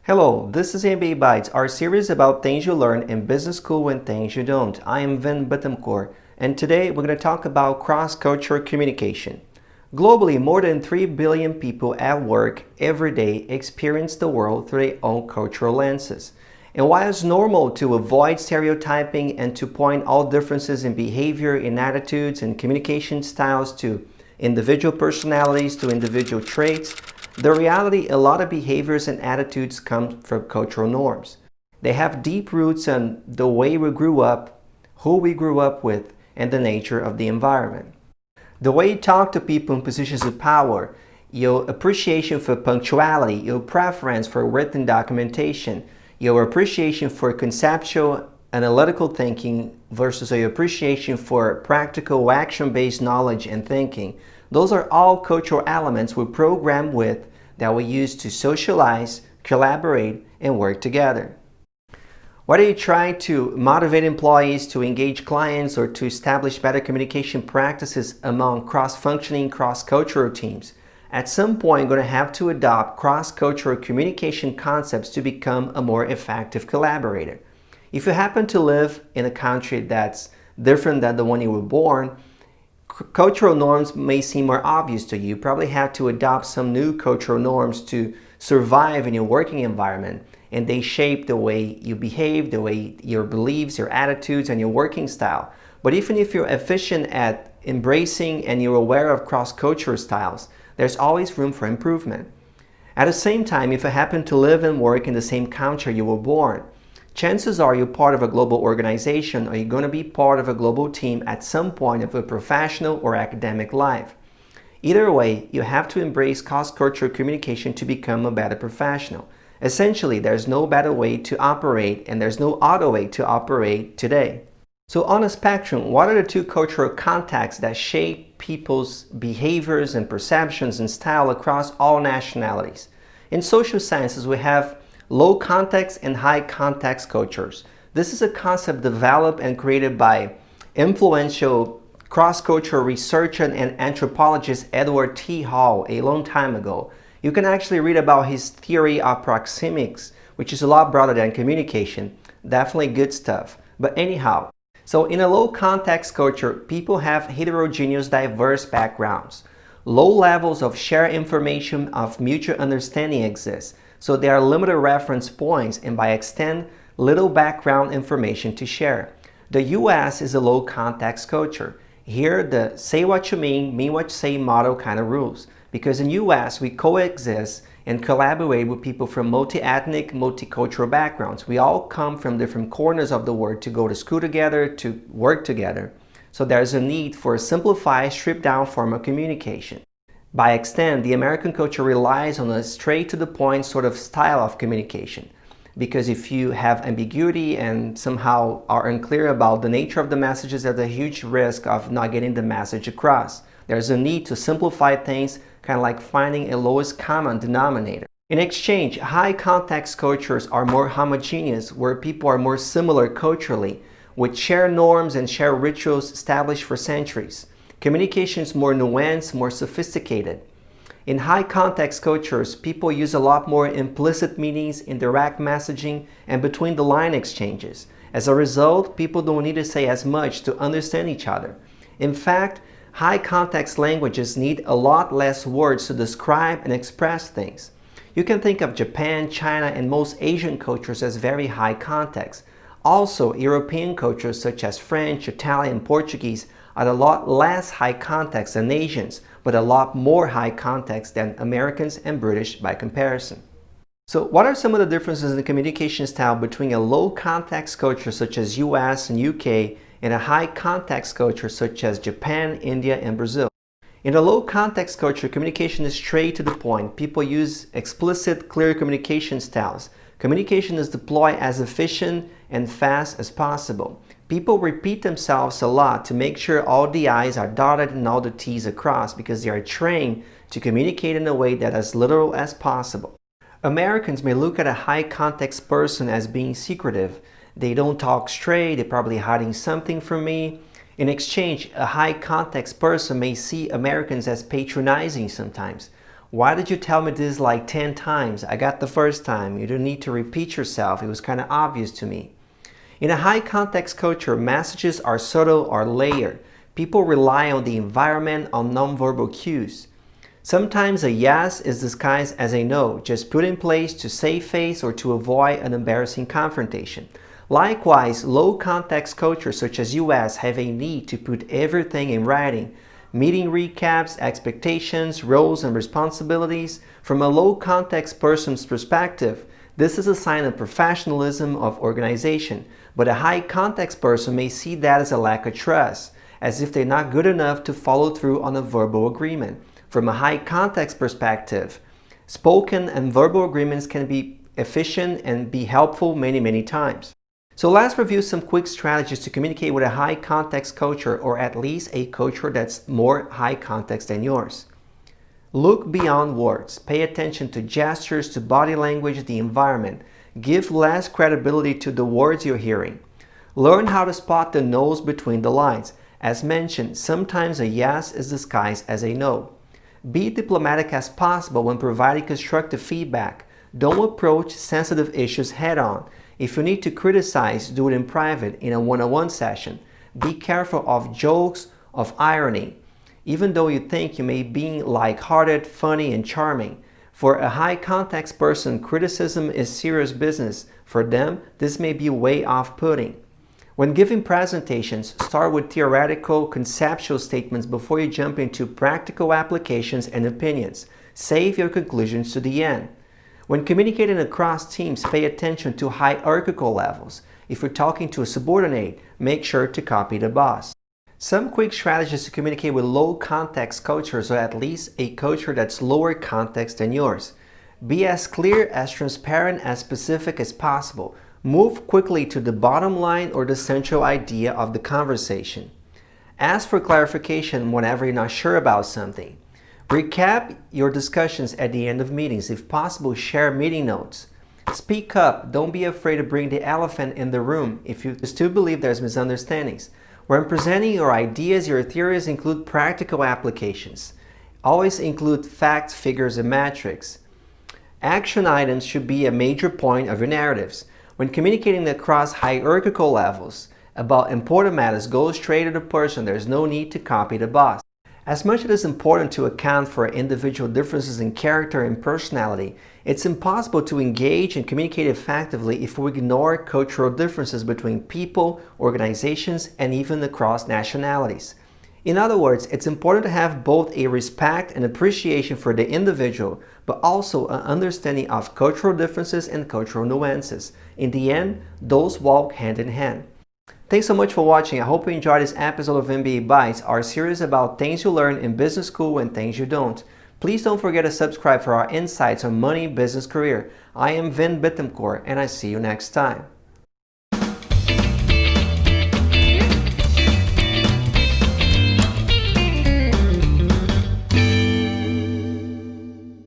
Hello, this is MBA Bites, our series about things you learn in business school and things you don't. I am Vin Bittencourt, and today we're going to talk about cross-cultural communication. Globally, more than 3 billion people at work every day experience the world through their own cultural lenses. And while it's normal to avoid stereotyping and to point all differences in behavior, in attitudes, and communication styles to individual personalities, to individual traits, the reality, a lot of behaviors and attitudes come from cultural norms. They have deep roots in the way we grew up, who we grew up with, and the nature of the environment. The way you talk to people in positions of power, your appreciation for punctuality, your preference for written documentation, your appreciation for conceptual analytical thinking versus your appreciation for practical action-based knowledge and thinking. Those are all cultural elements we're programmed with that we use to socialize, collaborate, and work together. Whether you try to motivate employees to engage clients or to establish better communication practices among cross-functioning, cross-cultural teams, at some point you're going to have to adopt cross-cultural communication concepts to become a more effective collaborator. If you happen to live in a country that's different than the one you were born, cultural norms may seem more obvious to you. You probably have to adopt some new cultural norms to survive in your working environment, and they shape the way you behave, the way your beliefs, your attitudes, and your working style. But even if you're efficient at embracing and you're aware of cross-cultural styles, there's always room for improvement. At the same time, if you happen to live and work in the same country you were born, chances are you're part of a global organization or you're going to be part of a global team at some point of a professional or academic life. Either way, you have to embrace cross-cultural communication to become a better professional. Essentially, there's no better way to operate and there's no other way to operate today. So on a spectrum, what are the two cultural contexts that shape people's behaviors and perceptions and style across all nationalities? In social sciences, we have low context and high context cultures. This is a concept developed and created by influential cross-cultural researcher and anthropologist Edward T. Hall a long time ago. You can actually read about his theory of proxemics, which is a lot broader than communication. Definitely good stuff. But anyhow, so in a low context culture, people have heterogeneous, diverse backgrounds. Low levels of shared information of mutual understanding exist. So there are limited reference points and by extent, little background information to share. The US is a low context culture. Here, the say what you mean what you say model kind of rules. Because in US, we coexist and collaborate with people from multi-ethnic, multicultural backgrounds. We all come from different corners of the world to go to school together, to work together. So there's a need for a simplified, stripped down form of communication. By extent, the American culture relies on a straight-to-the-point sort of style of communication. Because if you have ambiguity and somehow are unclear about the nature of the messages, there's a huge risk of not getting the message across. There's a need to simplify things, kind of like finding a lowest common denominator. In exchange, high-context cultures are more homogeneous, where people are more similar culturally, with shared norms and shared rituals established for centuries. Communication is more nuanced, more sophisticated. In high-context cultures, people use a lot more implicit meanings, indirect messaging, and between-the-line exchanges. As a result, people don't need to say as much to understand each other. In fact, high-context languages need a lot less words to describe and express things. You can think of Japan, China, and most Asian cultures as very high context. Also, European cultures such as French, Italian, Portuguese are a lot less high context than Asians, but a lot more high context than Americans and British by comparison. So what are some of the differences in the communication style between a low context culture such as US and UK and a high context culture such as Japan, India, and Brazil? In a low context culture, communication is straight to the point. People use explicit, clear communication styles. Communication is deployed as efficient and fast as possible. People repeat themselves a lot to make sure all the I's are dotted and all the T's are crossed because they are trained to communicate in a way that is as literal as possible. Americans may look at a high context person as being secretive. They don't talk straight, they're probably hiding something from me. In exchange, a high context person may see Americans as patronizing sometimes. Why did you tell me this like 10 times? I got the first time. You don't need to repeat yourself. It was kind of obvious to me. In a high context culture, messages are subtle or layered. People rely on the environment, on nonverbal cues. Sometimes a yes is disguised as a no, just put in place to save face or to avoid an embarrassing confrontation. Likewise, low context cultures such as US have a need to put everything in writing. Meeting recaps, expectations, roles and responsibilities. From a low context person's perspective, this is a sign of professionalism of organization, but a high context person may see that as a lack of trust, as if they're not good enough to follow through on a verbal agreement. From a high context perspective, spoken and verbal agreements can be efficient and be helpful many times. So let's review some quick strategies to communicate with a high context culture, or at least a culture that's more high context than yours. Look beyond words. Pay attention to gestures, to body language, the environment. Give less credibility to the words you're hearing. Learn how to spot the no's between the lines. As mentioned, sometimes a yes is disguised as a no. Be diplomatic as possible when providing constructive feedback. Don't approach sensitive issues head-on. If you need to criticize, do it in private in a one-on-one session. Be careful of jokes, of irony. Even though you think you may be light-hearted, funny, and charming. For a high-context person, criticism is serious business. For them, this may be way off-putting. When giving presentations, start with theoretical, conceptual statements before you jump into practical applications and opinions. Save your conclusions to the end. When communicating across teams, pay attention to hierarchical levels. If you're talking to a subordinate, make sure to copy the boss. Some quick strategies to communicate with low context cultures, or at least a culture that's lower context than yours. Be as clear, as transparent, as specific as possible. Move quickly to the bottom line or the central idea of the conversation. Ask for clarification whenever you're not sure about something. Recap your discussions at the end of meetings. If possible, share meeting notes. Speak up. Don't be afraid to bring the elephant in the room if you still believe there's misunderstandings. When presenting your ideas, your theories include practical applications. Always include facts, figures, and metrics. Action items should be a major point of your narratives. When communicating across hierarchical levels about important matters, go straight to the person. There's no need to copy the boss. As much as it is important to account for individual differences in character and personality, it's impossible to engage and communicate effectively if we ignore cultural differences between people, organizations, and even across nationalities. In other words, it's important to have both a respect and appreciation for the individual, but also an understanding of cultural differences and cultural nuances. In the end, those walk hand in hand. Thanks so much for watching. I hope you enjoyed this episode of MBA Bites, our series about things you learn in business school and things you don't. Please don't forget to subscribe for our insights on money, business, career. I am Vin Bittencourt, and I see you next time.